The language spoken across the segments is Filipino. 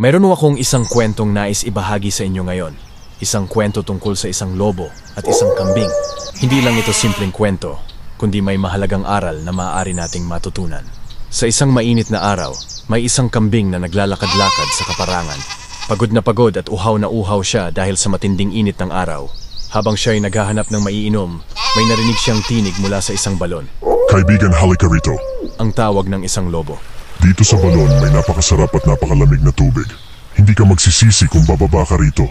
Mayroon akong isang kwentong nais ibahagi sa inyo ngayon. Isang kwento tungkol sa isang lobo at isang kambing. Hindi lang ito simpleng kwento, kundi may mahalagang aral na maaari nating matutunan. Sa isang mainit na araw, may isang kambing na naglalakad-lakad sa kaparangan. Pagod at uhaw na uhaw siya dahil sa matinding init ng araw. Habang siya ay naghahanap ng maiinom, may narinig siyang tinig mula sa isang balon. Kaibigan, halika rito. Ang tawag ng isang lobo. Dito sa balon may napakasarap at napakalamig na tubig. Hindi ka magsisisi kung bababa ka rito.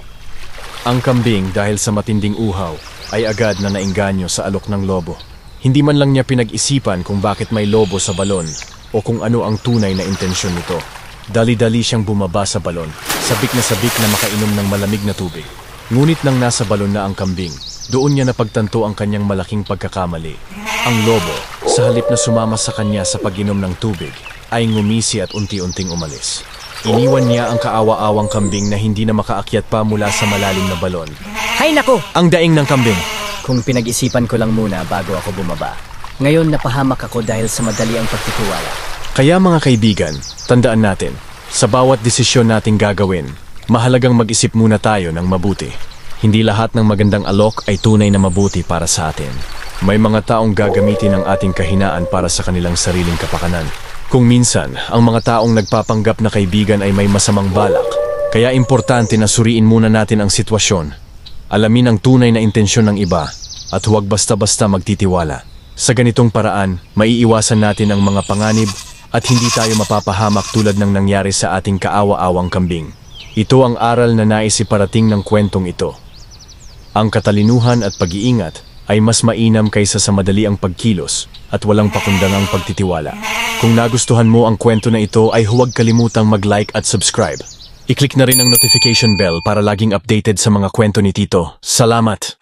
Ang kambing dahil sa matinding uhaw ay agad na naengganyo sa alok ng lobo. Hindi man lang niya pinag-isipan kung bakit may lobo sa balon o kung ano ang tunay na intensyon nito. Dali-dali siyang bumaba sa balon, sabik na makainom ng malamig na tubig. Ngunit nang nasa balon na ang kambing, doon niya napagtanto ang kanyang malaking pagkakamali. Ang lobo, sa halip na sumama sa kanya sa pag-inom ng tubig, ay ngumisi at unti-unting umalis. Iniwan niya ang kaawa-awang kambing na hindi na makaakyat pa mula sa malalim na balon. Hay nako! Ang daing ng kambing. Kung pinag-isipan ko lang muna bago ako bumaba. Ngayon napahamak ako dahil sa madali ang pagtitiwala. Kaya mga kaibigan, tandaan natin, sa bawat desisyon nating gagawin, mahalagang mag-isip muna tayo ng mabuti. Hindi lahat ng magandang alok ay tunay na mabuti para sa atin. May mga taong gagamitin ang ating kahinaan para sa kanilang sariling kapakanan. Kung minsan, ang mga taong nagpapanggap na kaibigan ay may masamang balak. Kaya importante na suriin muna natin ang sitwasyon. Alamin ang tunay na intensyon ng iba at huwag basta-basta magtitiwala. Sa ganitong paraan, maiiwasan natin ang mga panganib at hindi tayo mapapahamak tulad ng nangyari sa ating kaawa-awang kambing. Ito ang aral na nais iparating ng kwentong ito. Ang katalinuhan at pag-iingat ay mas mainam kaysa sa madali ang pagkilos at walang pakundangang pagtitiwala. Kung nagustuhan mo ang kwento na ito ay huwag kalimutang mag-like at subscribe. I-click na rin ang notification bell para laging updated sa mga kwento ni Tito. Salamat!